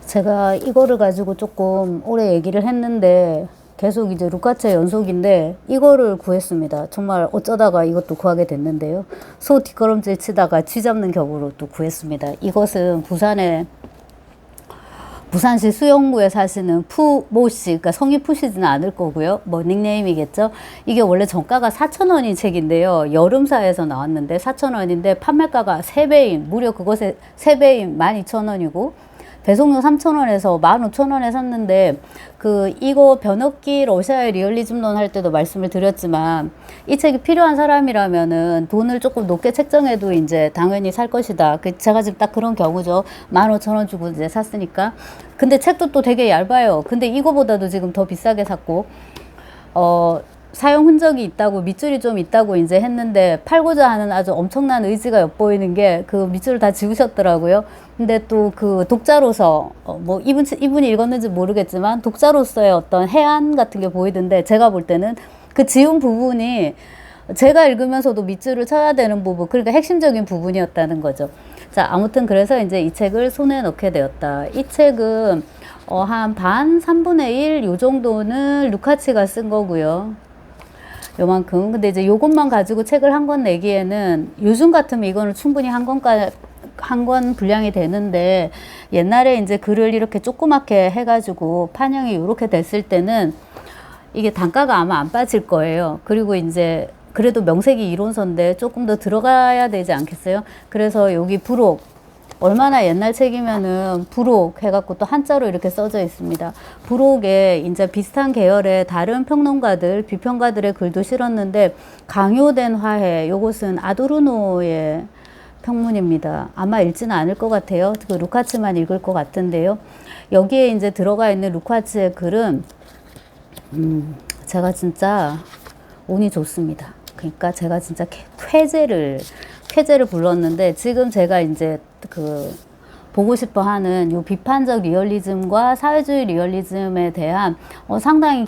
제가 이거를 가지고 조금 오래 얘기를 했는데 계속 이제 루카체 연속인데 이거를 구했습니다. 정말 어쩌다가 이것도 구하게 됐는데요. 소 뒷걸음질 치다가 쥐 잡는 격으로 또 구했습니다. 이것은 부산시 수영구에 사시는 푸모씨, 그러니까 성이 푸시지는 않을 거고요. 뭐 닉네임이겠죠. 이게 원래 정가가 4,000원인 책인데요. 여름사에서 나왔는데 4,000원인데 판매가가 3배인, 무려 그것의 3배인 12,000원이고 배송료 3,000원에서 15,000원에 샀는데 이거 변혁기 러시아의 리얼리즘론 할 때도 말씀을 드렸지만 이 책이 필요한 사람이라면은 돈을 조금 높게 책정해도 이제 당연히 살 것이다. 제가 지금 딱 그런 경우죠. 15,000원 주고 이제 샀으니까. 근데 책도 또 되게 얇아요. 근데 이거보다도 지금 더 비싸게 샀고 사용 흔적이 있다고, 밑줄이 좀 있다고 이제 했는데 팔고자 하는 아주 엄청난 의지가 엿보이는 게 그 밑줄을 다 지우셨더라고요. 근데 또 그 독자로서 뭐 이분이 읽었는지 모르겠지만 독자로서의 어떤 해안 같은 게 보이던데 제가 볼 때는 그 지운 부분이 제가 읽으면서도 밑줄을 쳐야 되는 부분, 그러니까 핵심적인 부분이었다는 거죠. 자, 아무튼 그래서 이제 이 책을 손에 넣게 되었다. 이 책은 한 반, 3분의 1 요 정도는 루카치가 쓴 거고요. 요만큼. 근데 이제 요것만 가지고 책을 한 권 내기에는 요즘 같으면 이거는 충분히 한 권 분량이 되는데 옛날에 이제 글을 이렇게 조그맣게 해가지고 판형이 이렇게 됐을 때는 이게 단가가 아마 안 빠질 거예요. 그리고 이제 그래도 명색이 이론서인데 조금 더 들어가야 되지 않겠어요? 그래서 여기 부록, 얼마나 옛날 책이면은 부록 해갖고 또 한자로 이렇게 써져 있습니다. 부록에 이제 비슷한 계열의 다른 평론가들, 비평가들의 글도 실었는데 강요된 화해, 요것은 아도르노의 평문입니다. 아마 읽지는 않을 것 같아요. 그 루카츠만 읽을 것 같은데요. 여기에 이제 들어가 있는 루카츠의 글은 제가 진짜 운이 좋습니다. 그러니까 제가 진짜 쾌재를 불렀는데 지금 제가 이제 보고 싶어 하는 요 비판적 리얼리즘과 사회주의 리얼리즘에 대한 상당히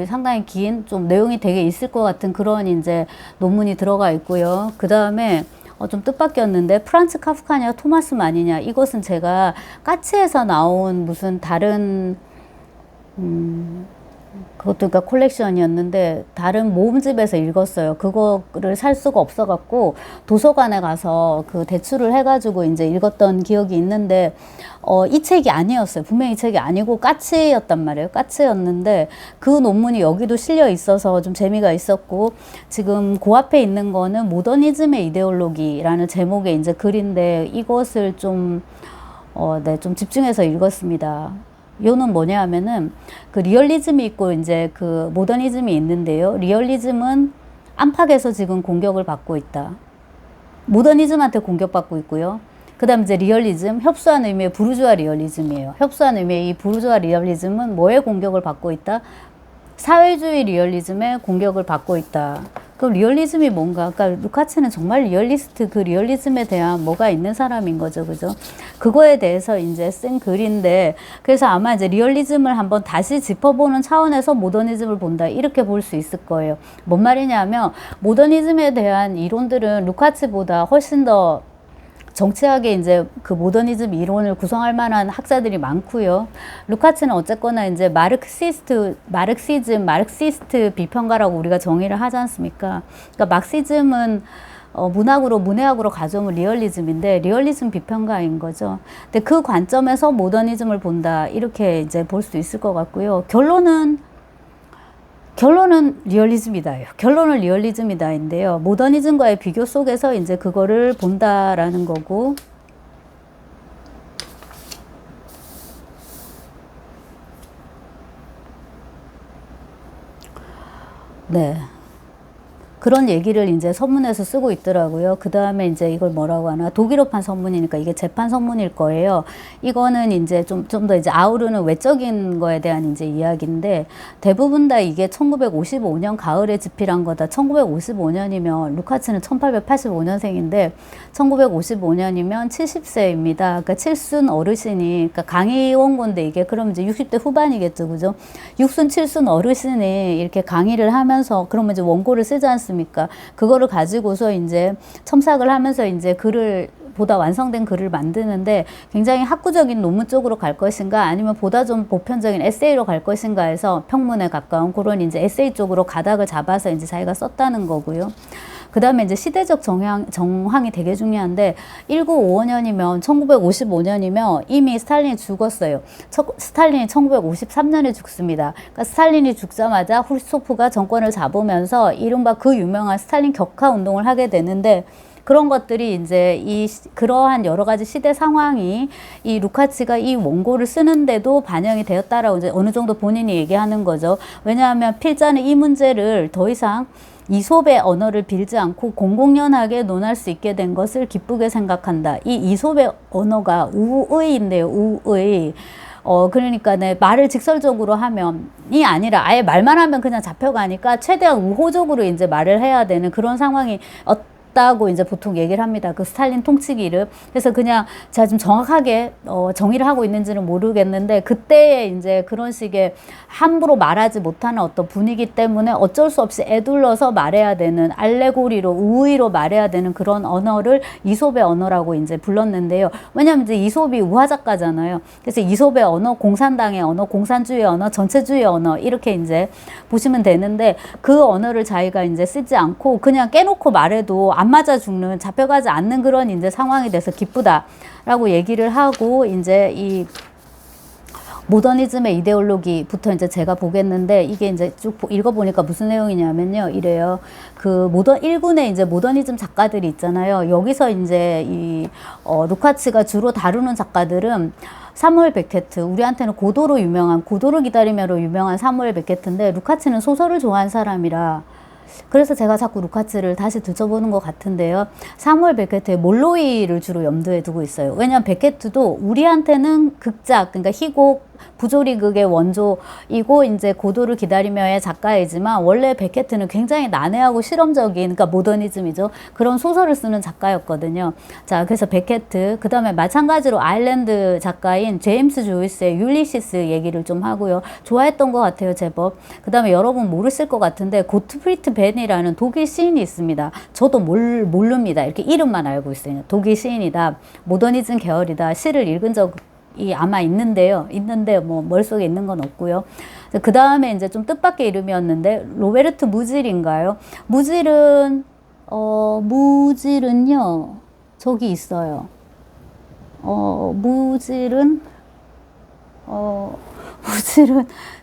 상당히 긴 좀 내용이 되게 있을 것 같은 그런 이제 논문이 들어가 있고요. 그 다음에 좀 뜻밖이었는데 프란츠 카프카냐 토마스 만이냐, 이것은 제가 까치에서 나온 무슨 다른 그것도 그러니까 콜렉션이었는데 다른 모음집에서 읽었어요. 그거를 살 수가 없어갖고 도서관에 가서 그 대출을 해가지고 이제 읽었던 기억이 있는데 이 책이 아니었어요. 분명히 이 책이 아니고 까치였단 말이에요. 까치였는데 그 논문이 여기도 실려 있어서 좀 재미가 있었고, 지금 그 앞에 있는 거는 모더니즘의 이데올로기라는 제목의 이제 글인데 이것을 좀 집중해서 읽었습니다. 요는 뭐냐 하면은 그 리얼리즘이 있고 이제 그 모더니즘이 있는데요. 리얼리즘은 안팎에서 지금 공격을 받고 있다. 모더니즘한테 공격받고 있고요. 그 다음 이제 리얼리즘, 협소한 의미의 부르주아 리얼리즘이에요. 협소한 의미의 이 부르주아 리얼리즘은 뭐에 공격을 받고 있다? 사회주의 리얼리즘에 공격을 받고 있다. 그럼 리얼리즘이 뭔가? 그러니까 루카츠는 정말 리얼리스트, 그 리얼리즘에 대한 뭐가 있는 사람인 거죠. 그죠? 그거에 대해서 이제 쓴 글인데, 그래서 아마 이제 리얼리즘을 한번 다시 짚어보는 차원에서 모더니즘을 본다. 이렇게 볼 수 있을 거예요. 뭔 말이냐면, 모더니즘에 대한 이론들은 루카츠보다 훨씬 더 정치학에 이제 그 모더니즘 이론을 구성할 만한 학자들이 많고요. 루카츠는 어쨌거나 이제 마르크시스트 비평가라고 우리가 정의를 하지 않습니까? 그러니까 막시즘은 문해학으로 가져오면 리얼리즘인데 리얼리즘 비평가인 거죠. 근데 그 관점에서 모더니즘을 본다. 이렇게 이제 볼 수 있을 것 같고요. 결론은 리얼리즘이다예요. 결론은 리얼리즘이다인데요. 모더니즘과의 비교 속에서 이제 그거를 본다라는 거고. 네. 그런 얘기를 이제 선문에서 쓰고 있더라고요. 그 다음에 이제 이걸 뭐라고 하나, 독일어판 선문이니까 이게 재판 선문일 거예요. 이거는 이제 좀 더 이제 아우르는 외적인 거에 대한 이제 이야기인데, 대부분 다 이게 1955년 가을에 집필한 거다. 1955년이면 루카츠는 1885년생인데 1955년이면 70세입니다. 그러니까 칠순 어르신이, 그러니까 강의 원고인데 이게 그럼 이제 60대 후반이겠죠. 그죠? 육순 칠순 어르신이 이렇게 강의를 하면서 그러면 이제 원고를 쓰지 않습니까? 그거를 가지고서 이제 첨삭을 하면서 이제 글을 보다 완성된 글을 만드는데 굉장히 학구적인 논문 쪽으로 갈 것인가 아니면 보다 좀 보편적인 에세이로 갈 것인가 해서 평문에 가까운 그런 이제 에세이 쪽으로 가닥을 잡아서 이제 자기가 썼다는 거고요. 그 다음에 이제 시대적 정황이 되게 중요한데 1955년이면 1955년이면 이미 스탈린이 죽었어요. 스탈린이 1953년에 죽습니다. 그러니까 스탈린이 죽자마자 후르츠초프가 정권을 잡으면서 이른바 그 유명한 스탈린 격하 운동을 하게 되는데 그런 것들이 이제 그러한 여러 가지 시대 상황이 이 루카치가 이 원고를 쓰는데도 반영이 되었다라고 이제 어느 정도 본인이 얘기하는 거죠. 왜냐하면 필자는 이 문제를 더 이상 이솝의 언어를 빌지 않고 공공연하게 논할 수 있게 된 것을 기쁘게 생각한다. 이 이솝의 언어가 우의인데요. 우의. 그러니까 네, 말을 직설적으로 하면이 아니라 아예 말만 하면 그냥 잡혀가니까 최대한 우호적으로 이제 말을 해야 되는 그런 상황이 다고 이제 보통 얘기를 합니다. 그 스탈린 통치기를. 그래서 그냥 제가 좀 정확하게 정의를 하고 있는지는 모르겠는데 그때에 이제 그런 식의 함부로 말하지 못하는 어떤 분위기 때문에 어쩔 수 없이 애둘러서 말해야 되는 알레고리로 우의로 말해야 되는 그런 언어를 이솝의 언어라고 이제 불렀는데요. 왜냐하면 이제 이솝이 우화 작가잖아요. 그래서 이솝의 언어, 공산당의 언어, 공산주의 언어, 전체주의 언어 이렇게 이제 보시면 되는데 그 언어를 자기가 이제 쓰지 않고 그냥 깨놓고 말해도 안 맞아 죽는 잡혀가지 않는 그런 이제 상황이 돼서 기쁘다라고 얘기를 하고 이제 이 모더니즘의 이데올로기부터 이제 제가 보겠는데 이게 이제 쭉 읽어보니까 무슨 내용이냐면요. 이래요. 그 일군의 이제 모더니즘 작가들이 있잖아요. 여기서 이제 이 루카치가 주로 다루는 작가들은 사무엘 베케트, 우리한테는 고도로 유명한, 고도를 기다리며로 유명한 사무엘 베케트인데 루카치는 소설을 좋아하는 사람이라 그래서 제가 자꾸 루카츠를 다시 들춰보는 것 같은데요. 사무엘 베케트의 몰로이를 주로 염두에 두고 있어요. 왜냐하면 베케트도 우리한테는 극작, 그러니까 희곡, 부조리극의 원조이고 이제 고도를 기다리며의 작가이지만 원래 베케트는 굉장히 난해하고 실험적인, 그러니까 모더니즘이죠. 그런 소설을 쓰는 작가였거든요. 자, 그래서 베케트, 그 다음에 마찬가지로 아일랜드 작가인 제임스 조이스의 율리시스 얘기를 좀 하고요. 좋아했던 것 같아요, 제법. 그 다음에 여러분 모르실 것 같은데 고트프리트 벤이라는 독일 시인이 있습니다. 저도 모릅니다. 이렇게 이름만 알고 있어요. 독일 시인이다. 모더니즘 계열이다. 시를 읽은 적이 아마 있는데 뭐 머릿속에 있는 건 없고요. 그 다음에 이제 좀 뜻밖의 이름이었는데 로베르트 무질인가요? 무질은요 저기 있어요. 무질은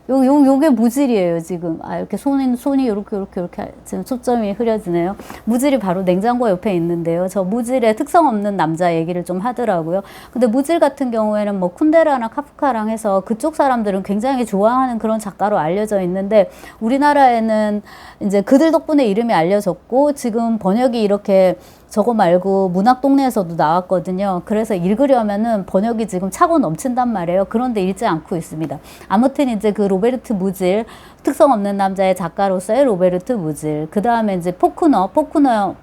요게 무질이에요, 지금. 이렇게 손이 이렇게 지금 초점이 흐려지네요. 무질이 바로 냉장고 옆에 있는데요. 저 무질의 특성 없는 남자 얘기를 좀 하더라고요. 근데 무질 같은 경우에는 뭐 쿤데라나 카프카랑 해서 그쪽 사람들은 굉장히 좋아하는 그런 작가로 알려져 있는데 우리나라에는 이제 그들 덕분에 이름이 알려졌고 지금 번역이 이렇게 저거 말고 문학동네에서도 나왔거든요. 그래서 읽으려면은 번역이 지금 차고 넘친단 말이에요. 그런데 읽지 않고 있습니다. 아무튼 이제 그 로베르트 무질, 특성 없는 남자의 작가로서의 로베르트 무질. 그 다음에 이제 포크너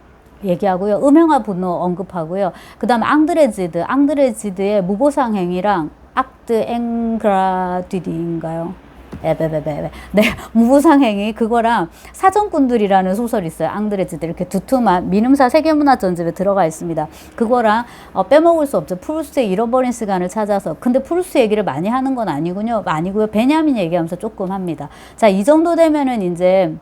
얘기하고요. 음행화 분노 언급하고요. 그 다음에 앙드레지드의 무보상 행위랑 악드 앵그라디디인가요? 네, 무보상행위 그거랑 사정꾼들이라는 소설이 있어요. 앙드레지드 이렇게 두툼한 민음사 세계문화전집에 들어가 있습니다. 그거랑 빼먹을 수 없죠. 프루스트의 잃어버린 시간을 찾아서. 근데 프루스트 얘기를 많이 하는 건 아니고요. 베냐민 얘기하면서 조금 합니다. 자, 이 정도 되면은 이제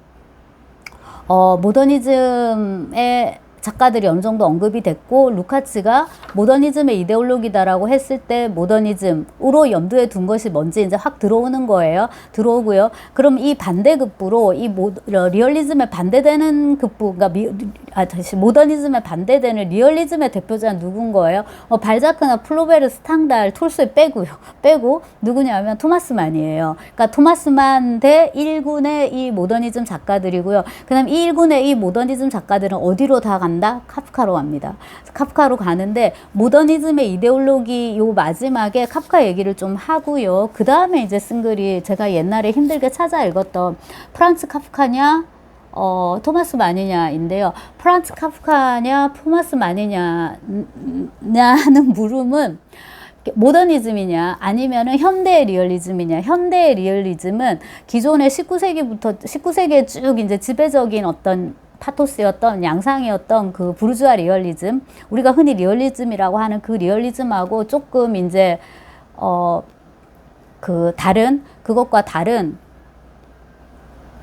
모더니즘의 작가들이 어느 정도 언급이 됐고 루카츠가 모더니즘의 이데올로기다라고 했을 때 모더니즘으로 염두에 둔 것이 뭔지 이제 확 들어오는 거예요. 들어오고요. 그럼 이 반대급부로 이 리얼리즘에 반대되는 급부, 그러니까 모더니즘에 반대되는 리얼리즘의 대표자는 누군 거예요? 발자크나 플로베르, 스탕달, 톨스토이 빼고 누구냐면 토마스 만이에요. 그러니까 토마스 만 대 1군의 이 모더니즘 작가들이고요. 그다음 이 1군의 이 모더니즘 작가들은 어디로 다 간다? 카프카로 갑니다. 카프카로 가는데 모더니즘의 이데올로기 요 마지막에 카프카 얘기를 좀 하고요. 그 다음에 이제 쓴 글이 제가 옛날에 힘들게 찾아 읽었던 프란츠 카프카냐 토마스 만이냐인데요. 프란츠 카프카냐 토마스 만이냐는 물음은 모더니즘이냐 아니면은 현대 리얼리즘이냐. 현대 리얼리즘은 기존의 19세기에 쭉 이제 지배적인 어떤 파토스였던 양상이었던 그 부르주아 리얼리즘, 우리가 흔히 리얼리즘이라고 하는 그 리얼리즘하고 조금 이제 그것과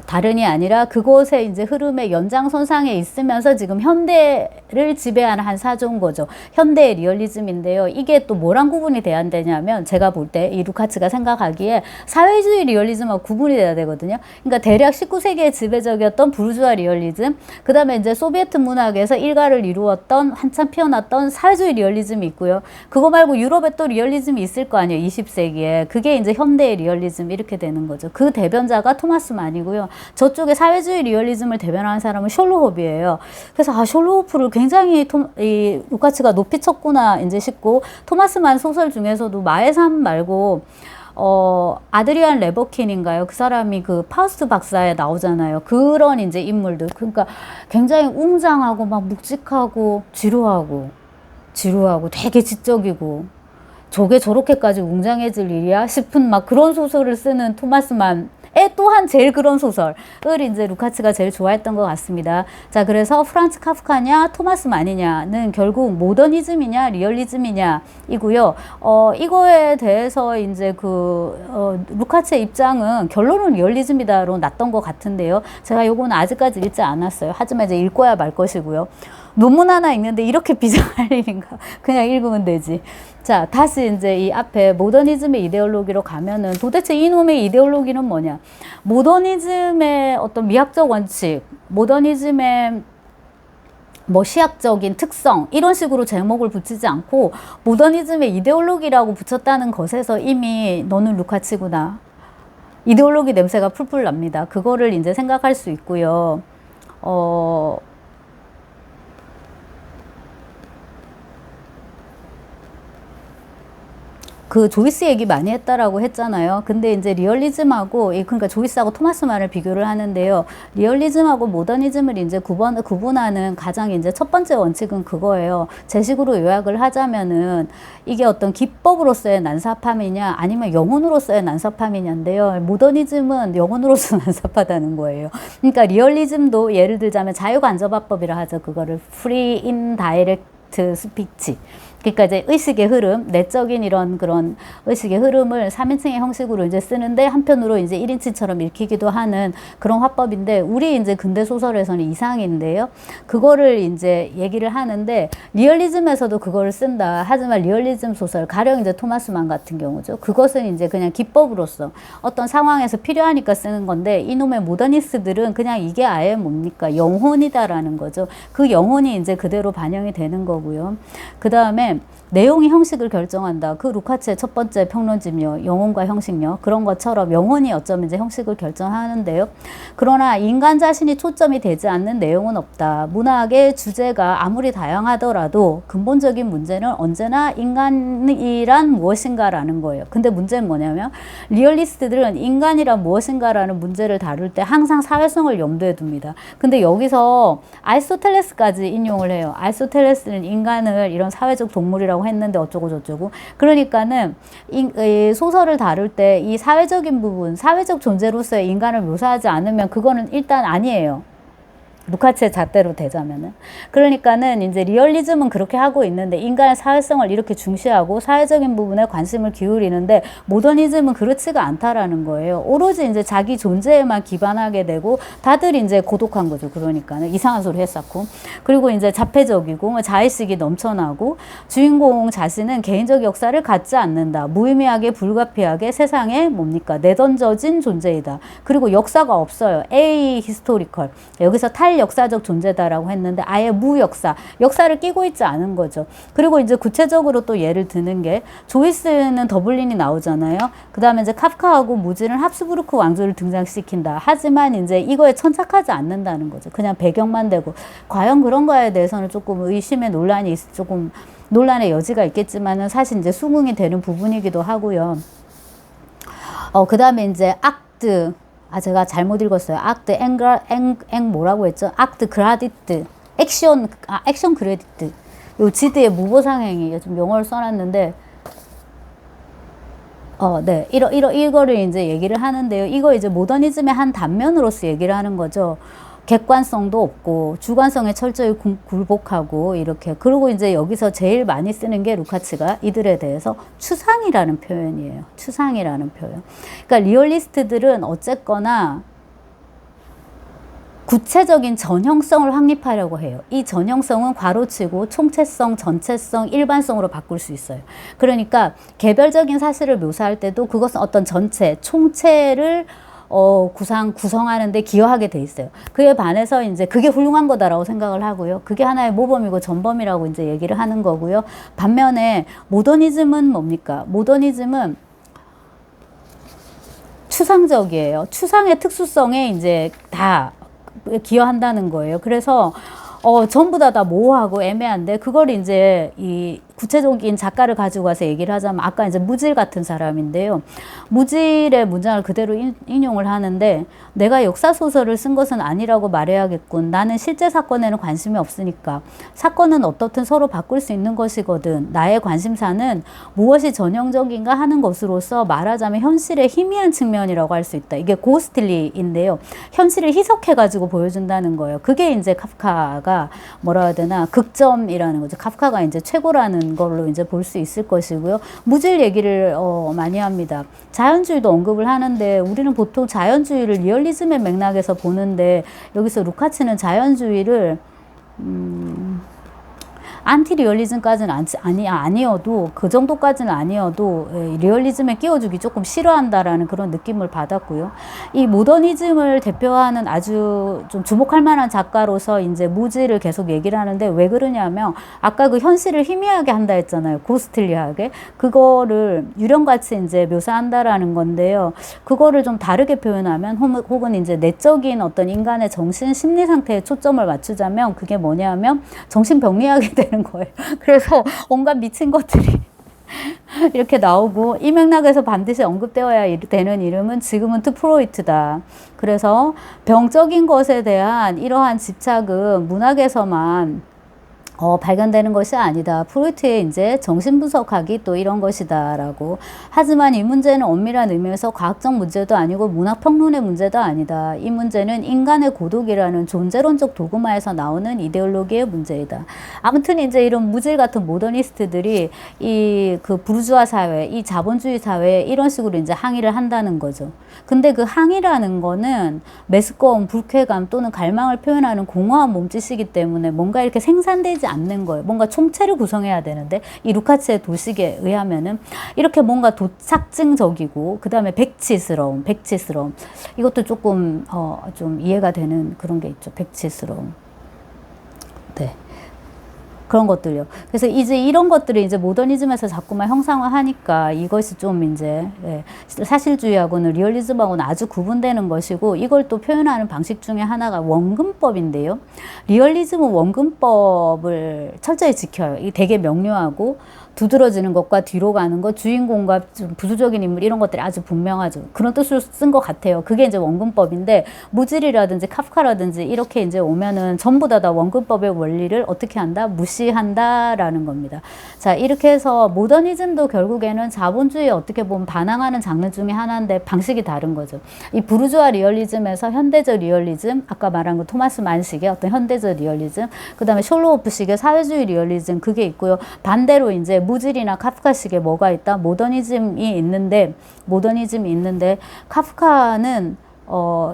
다른이 아니라 그곳의 이제 흐름의 연장선상에 있으면서 지금 현대를 지배하는 한 사조인 거죠. 현대 리얼리즘인데요. 이게 또 뭐랑 구분이 돼야 되냐면 제가 볼 때 이 루카츠가 생각하기에 사회주의 리얼리즘하고 구분이 돼야 되거든요. 그러니까 대략 19세기의 지배적이었던 부르주아 리얼리즘, 그 다음에 이제 소비에트 문학에서 일가를 이루었던 한참 피어났던 사회주의 리얼리즘이 있고요. 그거 말고 유럽에 또 리얼리즘이 있을 거 아니에요. 20세기에. 그게 이제 현대 리얼리즘 이렇게 되는 거죠. 그 대변자가 토마스 만이고요. 저쪽에 사회주의 리얼리즘을 대변하는 사람은 셜로호프예요. 그래서 셜로호프를 굉장히 이 루카츠가 높이 쳤구나 이제 싶고, 토마스 만 소설 중에서도 마의 삶 말고 아드리안 레버킨인가요? 그 사람이 그 파우스트 박사에 나오잖아요. 그런 이제 인물들. 그러니까 굉장히 웅장하고 막 묵직하고 지루하고 되게 지적이고, 저게 저렇게까지 웅장해질 일이야 싶은 막 그런 소설을 쓰는 토마스 만의 또한 제일 그런 소설을 이제 루카츠가 제일 좋아했던 것 같습니다. 자, 그래서 프란츠 카프카냐 토마스 만이냐는 결국 모더니즘이냐 리얼리즘이냐 이고요. 이거에 대해서 이제 루카츠의 입장은 결론은 리얼리즘이다로 났던 것 같은데요. 제가 요거는 아직까지 읽지 않았어요. 하지만 이제 읽어야 말 것이고요. 논문 하나 읽는데 이렇게 비장할 일인가? 그냥 읽으면 되지. 자, 다시 이제 이 앞에 모더니즘의 이데올로기로 가면은 도대체 이놈의 이데올로기는 뭐냐? 모더니즘의 어떤 미학적 원칙, 모더니즘의 뭐 시학적인 특성 이런 식으로 제목을 붙이지 않고 모더니즘의 이데올로기라고 붙였다는 것에서 이미 너는 루카치구나. 이데올로기 냄새가 풀풀 납니다. 그거를 이제 생각할 수 있고요. 그 조이스 얘기 많이 했다라고 했잖아요. 근데 이제 리얼리즘하고, 그러니까 조이스하고 토마스만을 비교를 하는데요. 리얼리즘하고 모더니즘을 이제 구분하는 가장 이제 첫 번째 원칙은 그거예요. 제 식으로 요약을 하자면은 이게 어떤 기법으로서의 난삽함이냐 아니면 영혼으로서의 난삽함이냐인데요. 모더니즘은 영혼으로서 난삽하다는 거예요. 그러니까 리얼리즘도 예를 들자면 자유간접화법이라 하죠. 그거를 free indirect speech. 그러니까 이제 의식의 흐름, 내적인 이런 그런 의식의 흐름을 3인칭의 형식으로 이제 쓰는데 한편으로 이제 1인칭처럼 읽히기도 하는 그런 화법인데, 우리 이제 근대 소설에서는 이상인데요. 그거를 이제 얘기를 하는데 리얼리즘에서도 그거를 쓴다. 하지만 리얼리즘 소설, 가령 이제 토마스 만 같은 경우죠. 그것은 이제 그냥 기법으로서 어떤 상황에서 필요하니까 쓰는 건데, 이놈의 모더니스트들은 그냥 이게 아예 뭡니까? 영혼이다라는 거죠. 그 영혼이 이제 그대로 반영이 되는 거고요. 그 다음에 내용이 형식을 결정한다. 그 루카츠의 첫 번째 평론집요. 영혼과 형식요. 그런 것처럼 영혼이 어쩌면 이제 형식을 결정하는데요. 그러나 인간 자신이 초점이 되지 않는 내용은 없다. 문학의 주제가 아무리 다양하더라도 근본적인 문제는 언제나 인간이란 무엇인가라는 거예요. 근데 문제는 뭐냐면 리얼리스트들은 인간이란 무엇인가라는 문제를 다룰 때 항상 사회성을 염두에 둡니다. 근데 여기서 아리스토텔레스까지 인용을 해요. 아리스토텔레스는 인간을 이런 사회적 동물이라고 했는데 어쩌고 저쩌고. 그러니까는 이 소설을 다룰 때 이 사회적인 부분, 사회적 존재로서의 인간을 묘사하지 않으면 그거는 일단 아니에요. 루카츠의 잣대로 되자면은. 그러니까는 이제 리얼리즘은 그렇게 하고 있는데 인간의 사회성을 이렇게 중시하고 사회적인 부분에 관심을 기울이는데, 모더니즘은 그렇지가 않다라는 거예요. 오로지 이제 자기 존재에만 기반하게 되고 다들 이제 고독한 거죠. 그러니까는 이상한 소리 했었고, 그리고 이제 자폐적이고 자의식이 넘쳐나고, 주인공 자신은 개인적 역사를 갖지 않는다. 무의미하게 불가피하게 세상에 뭡니까? 내던져진 존재이다. 그리고 역사가 없어요. A 히스토리컬. 여기서 역사적 존재다라고 했는데 아예 무역사, 역사를 끼고 있지 않은 거죠. 그리고 이제 구체적으로 또 예를 드는 게, 조이스는 더블린이 나오잖아요. 그 다음에 이제 카프카하고 무지는 합스부르크 왕조를 등장시킨다. 하지만 이제 이거에 천착하지 않는다는 거죠. 그냥 배경만 되고, 과연 그런 거에 대해서는 조금 의심의 조금 논란의 여지가 있겠지만은 사실 이제 수긍이 되는 부분이기도 하고요. 그 다음에 이제 악트, 제가 잘못 읽었어요. 악트 뭐라고 했죠? 악트 그라디트, 액션 크레디트. 요 지드의 무보상행이 좀 영어를 써놨는데 네. 이거를 이제 얘기를 하는데요. 이거 이제 모더니즘의 한 단면으로서 얘기를 하는 거죠. 객관성도 없고, 주관성에 철저히 굴복하고, 이렇게. 그리고 이제 여기서 제일 많이 쓰는 게 루카츠가 이들에 대해서 추상이라는 표현이에요. 추상이라는 표현. 그러니까 리얼리스트들은 어쨌거나 구체적인 전형성을 확립하려고 해요. 이 전형성은 괄호치고 총체성, 전체성, 일반성으로 바꿀 수 있어요. 그러니까 개별적인 사실을 묘사할 때도 그것은 어떤 전체, 총체를 구성하는 데 기여하게 돼 있어요. 그에 반해서 이제 그게 훌륭한 거다라고 생각을 하고요. 그게 하나의 모범이고 전범이라고 이제 얘기를 하는 거고요. 반면에 모더니즘은 뭡니까? 모더니즘은 추상적이에요. 추상의 특수성에 이제 다 기여한다는 거예요. 그래서 전부 다 모호하고 애매한데 그걸 이제 이 구체적인 작가를 가지고 와서 얘기를 하자면 아까 이제 무질 같은 사람인데요. 무질의 문장을 그대로 인용을 하는데 내가 역사소설을 쓴 것은 아니라고 말해야겠군. 나는 실제 사건에는 관심이 없으니까. 사건은 어떻든 서로 바꿀 수 있는 것이거든. 나의 관심사는 무엇이 전형적인가 하는 것으로서 말하자면 현실의 희미한 측면이라고 할 수 있다. 이게 고스틸리인데요. 현실을 희석해가지고 보여준다는 거예요. 그게 이제 카프카가 뭐라 해야 되나 극점이라는 거죠. 카프카가 이제 최고라는 걸로 이제 볼 수 있을 것이고요. 무질 얘기를 많이 합니다. 자연주의도 언급을 하는데 우리는 보통 자연주의를 리얼리즘의 맥락에서 보는데 여기서 루카츠는 자연주의를 안티 리얼리즘까지는 아니어도 그 정도까지는 아니어도 리얼리즘에 끼워주기 조금 싫어한다라는 그런 느낌을 받았고요. 이 모더니즘을 대표하는 아주 좀 주목할 만한 작가로서 이제 무지를 계속 얘기를 하는데 왜 그러냐면 아까 그 현실을 희미하게 한다 했잖아요. 고스틸리하게. 그거를 유령같이 이제 묘사한다라는 건데요. 그거를 좀 다르게 표현하면 혹은 이제 내적인 어떤 인간의 정신 심리 상태에 초점을 맞추자면 그게 뭐냐면 정신병리하게 되는 거예요. 그래서 온갖 미친 것들이 이렇게 나오고 이 맥락에서 반드시 언급되어야 되는 이름은 지그문트 프로이트다. 그래서 병적인 것에 대한 이러한 집착은 문학에서만 발견되는 것이 아니다. 프로이트의 이제 정신분석학이 또 이런 것이다라고. 하지만 이 문제는 엄밀한 의미에서 과학적 문제도 아니고 문학평론의 문제도 아니다. 이 문제는 인간의 고독이라는 존재론적 도그마에서 나오는 이데올로기의 문제이다. 아무튼 이제 이런 무질 같은 모더니스트들이 이 그 부르주아 사회, 이 자본주의 사회에 이런 식으로 이제 항의를 한다는 거죠. 근데 그 항의라는 거는 메스꺼움, 불쾌감 또는 갈망을 표현하는 공허한 몸짓이기 때문에 뭔가 이렇게 생산되지 않는 거예요. 뭔가 총체를 구성해야 되는데 이 루카츠의 도식에 의하면은 이렇게 뭔가 도착증적이고 그 다음에 백치스러움 이것도 조금 좀 이해가 되는 그런 게 있죠. 백치스러움. 네. 그런 것들요. 그래서 이제 이런 것들이 이제 모더니즘에서 자꾸만 형상화하니까 이것이 좀 이제 사실주의하고는 리얼리즘하고는 아주 구분되는 것이고 이걸 또 표현하는 방식 중에 하나가 원근법인데요. 리얼리즘은 원근법을 철저히 지켜요. 이게 되게 명료하고 두드러지는 것과 뒤로 가는 것, 주인공과 좀 부수적인 인물 이런 것들이 아주 분명하죠. 그런 뜻으로 쓴 것 같아요. 그게 이제 원근법인데 무질이라든지 카프카라든지 이렇게 이제 오면은 전부 다 원근법의 원리를 어떻게 한다? 무시한다라는 겁니다. 자, 이렇게 해서 모더니즘도 결국에는 자본주의에 어떻게 보면 반항하는 장르 중에 하나인데 방식이 다른 거죠. 이 부르주아 리얼리즘에서 현대적 리얼리즘, 아까 말한 그 토마스 만식의 어떤 현대적 리얼리즘, 그 다음에 숄로호프식의 사회주의 리얼리즘 그게 있고요. 반대로 이제 무질이나 카프카식에 뭐가 있다? 모더니즘이 있는데 카프카는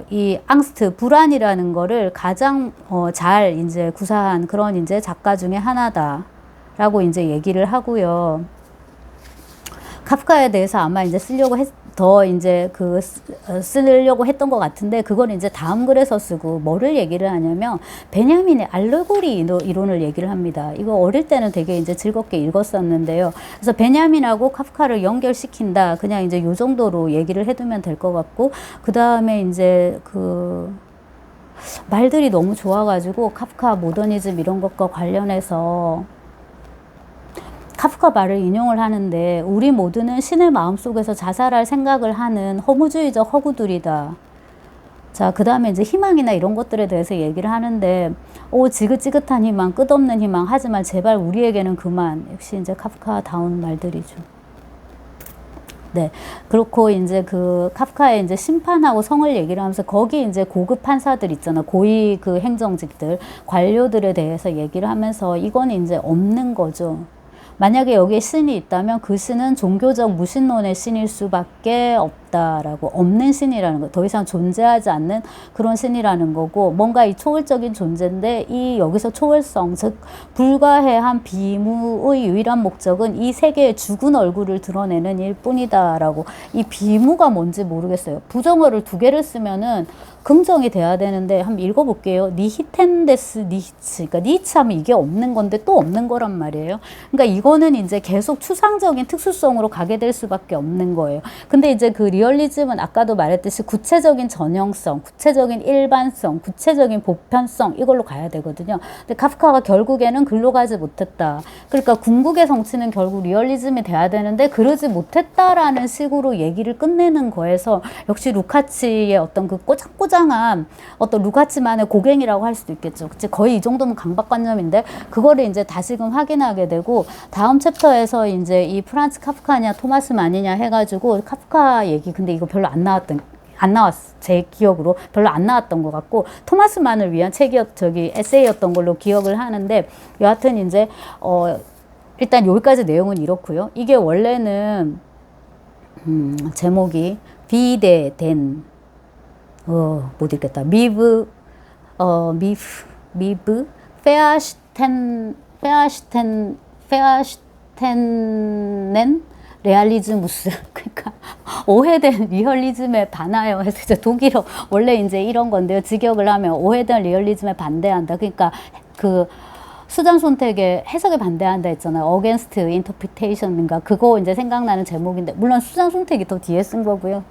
이 앙스트, 불안이라는 거를 가장 잘 이제 구사한 그런 이제 작가 중에 하나다라고 이제 얘기를 하고요. 카프카에 대해서 아마 이제 쓰려고 했던 것 같은데 그걸 이제 다음 글에서 쓰고 뭐를 얘기를 하냐면 베냐민의 알레고리 이론을 얘기를 합니다. 이거 어릴 때는 되게 이제 즐겁게 읽었었는데요. 그래서 베냐민하고 카프카를 연결시킨다. 그냥 이제 요 정도로 얘기를 해두면 될 것 같고 그 다음에 이제 그 말들이 너무 좋아가지고 카프카 모더니즘 이런 것과 관련해서 카프카 말을 인용을 하는데 우리 모두는 신의 마음속에서 자살할 생각을 하는 허무주의적 허구들이다. 자, 그 다음에 이제 희망이나 이런 것들에 대해서 얘기를 하는데 지긋지긋한 희망, 끝없는 희망 하지만 제발 우리에게는 그만. 역시 이제 카프카다운 말들이죠. 네. 그렇고 이제 그 카프카의 이제 심판하고 성을 얘기를 하면서 거기 이제 고급 판사들 있잖아. 고위 그 행정직들, 관료들에 대해서 얘기를 하면서 이건 이제 없는 거죠. 만약에 여기에 신이 있다면 그 신은 종교적 무신론의 신일 수밖에 없다라고, 없는 신이라는 거, 더 이상 존재하지 않는 그런 신이라는 거고, 뭔가 이 초월적인 존재인데 이 여기서 초월성, 즉 불가해한 비무의 유일한 목적은 이 세계의 죽은 얼굴을 드러내는 일 뿐이다라고. 이 비무가 뭔지 모르겠어요. 부정어를 두 개를 쓰면은 긍정이 돼야 되는데 한번 읽어볼게요. 니히텐데스 니히츠. 그러니까 니히츠 하면 이게 없는 건데 또 없는 거란 말이에요. 그러니까 이거는 이제 계속 추상적인 특수성으로 가게 될 수밖에 없는 거예요. 근데 이제 그 리얼리즘은 아까도 말했듯이 구체적인 전형성, 구체적인 일반성, 구체적인 보편성 이걸로 가야 되거든요. 근데 카프카가 결국에는 글로 가지 못했다. 그러니까 궁극의 성취는 결국 리얼리즘이 돼야 되는데 그러지 못했다라는 식으로 얘기를 끝내는 거에서 역시 루카치의 어떤 그 꼬장꼬장한 어떤 루카치만의 고갱이라고 할 수도 있겠죠. 그치? 거의 이 정도면 강박관념인데 그거를 이제 다시금 확인하게 되고 다음 챕터에서 이제 이 프란츠 카프카냐 토마스 만이냐 해가지고 카프카 얘기 근데 이거 별로 안 나왔어. 제 기억으로 별로 안 나왔던 것 같고 토마스 만을 위한 에세이였던 걸로 기억을 하는데 여하튼 이제 일단 여기까지 내용은 이렇고요. 이게 원래는 제목이 비대된 못 읽겠다. 미브 페아시텐넨 레알리즈무스. 그러니까 오해된 리얼리즘에 반하여 해서 이제 독일어 원래 이제 이런 건데요. 직역을 하면 오해된 리얼리즘에 반대한다. 그러니까 그 수장 선택에 해석에 반대한다 했잖아요. against interpretation인가 그거 이제 생각나는 제목인데 물론 수장 선택이 더 뒤에 쓴 거고요.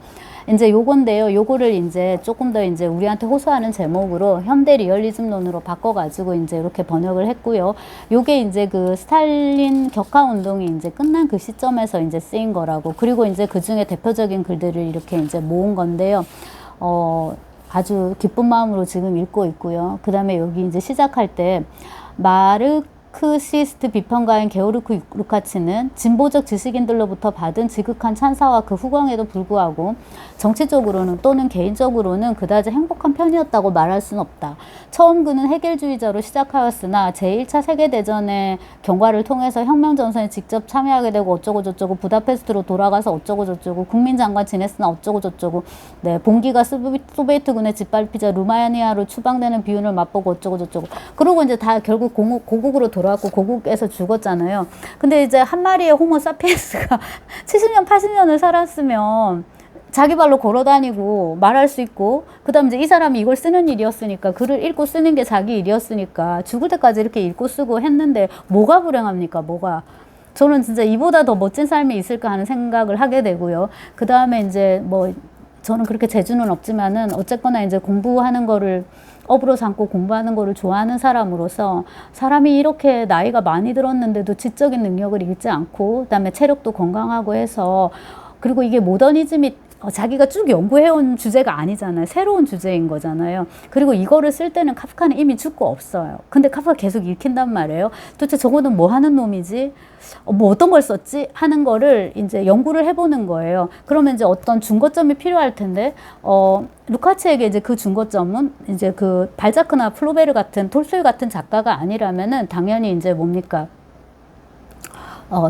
이제 요건데요. 요거를 이제 조금 더 이제 우리한테 호소하는 제목으로 현대 리얼리즘론으로 바꿔가지고 이제 이렇게 번역을 했고요. 요게 이제 그 스탈린 격하 운동이 이제 끝난 그 시점에서 이제 쓰인 거라고. 그리고 이제 그 중에 대표적인 글들을 이렇게 이제 모은 건데요. 아주 기쁜 마음으로 지금 읽고 있고요. 그 다음에 여기 이제 시작할 때 마르크시스트 비평가인 게오르크 루카치는 진보적 지식인들로부터 받은 지극한 찬사와 그 후광에도 불구하고 정치적으로는 또는 개인적으로는 그다지 행복한 편이었다고 말할 수는 없다. 처음 그는 해결주의자로 시작하였으나 제1차 세계대전의 경과를 통해서 혁명전선에 직접 참여하게 되고 어쩌고저쩌고 부다페스트로 돌아가서 어쩌고저쩌고 국민장관 지냈으나 어쩌고저쩌고 네, 봉기가 소비에트군에 짓밟히자 루마니아로 추방되는 비운을 맛보고 어쩌고저쩌고 그러고 이제 다 결국 고국으로 돌아왔고 고국에서 죽었잖아요. 근데 이제 한 마리의 호모 사피엔스가 70년 80년을 살았으면 자기 발로 걸어다니고 말할 수 있고 그 다음 이제 이 사람이 이걸 쓰는 일이었으니까 글을 읽고 쓰는 게 자기 일이었으니까 죽을 때까지 이렇게 읽고 쓰고 했는데 뭐가 불행합니까? 뭐가 저는 진짜 이보다 더 멋진 삶이 있을까 하는 생각을 하게 되고요. 그 다음에 이제 뭐 저는 그렇게 재주는 없지만은 어쨌거나 이제 공부하는 거를 업으로 삼고 공부하는 거를 좋아하는 사람으로서 사람이 이렇게 나이가 많이 들었는데도 지적인 능력을 잃지 않고 그다음에 체력도 건강하고 해서 그리고 이게 모더니즘이 자기가 쭉 연구해온 주제가 아니잖아요. 새로운 주제인 거잖아요. 그리고 이거를 쓸 때는 카프카는 이미 죽고 없어요. 근데 카프카 계속 읽힌단 말이에요. 도대체 저거는 뭐 하는 놈이지? 뭐 어떤 걸 썼지? 하는 거를 이제 연구를 해보는 거예요. 그러면 이제 어떤 중거점이 필요할 텐데, 루카치에게 이제 그 중거점은 이제 그 발자크나 플로베르 같은 톨스토이 같은 작가가 아니라면은 당연히 이제 뭡니까?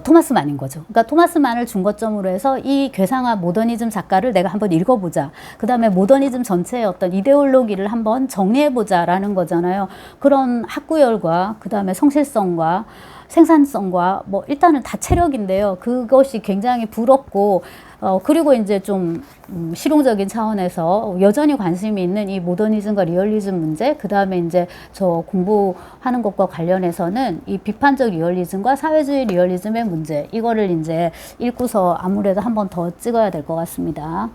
토마스 만인 거죠. 그러니까 토마스 만을 중거점으로 해서 이 괴상한 모더니즘 작가를 내가 한번 읽어보자. 그 다음에 모더니즘 전체의 어떤 이데올로기를 한번 정리해보자라는 거잖아요. 그런 학구열과 그 다음에 성실성과 생산성과 뭐 일단은 다 체력인데요. 그것이 굉장히 부럽고 그리고 이제 좀 실용적인 차원에서 여전히 관심이 있는 이 모더니즘과 리얼리즘 문제, 그 다음에 이제 저 공부하는 것과 관련해서는 이 비판적 리얼리즘과 사회주의 리얼리즘의 문제, 이거를 이제 읽고서 아무래도 한 번 더 찍어야 될 것 같습니다.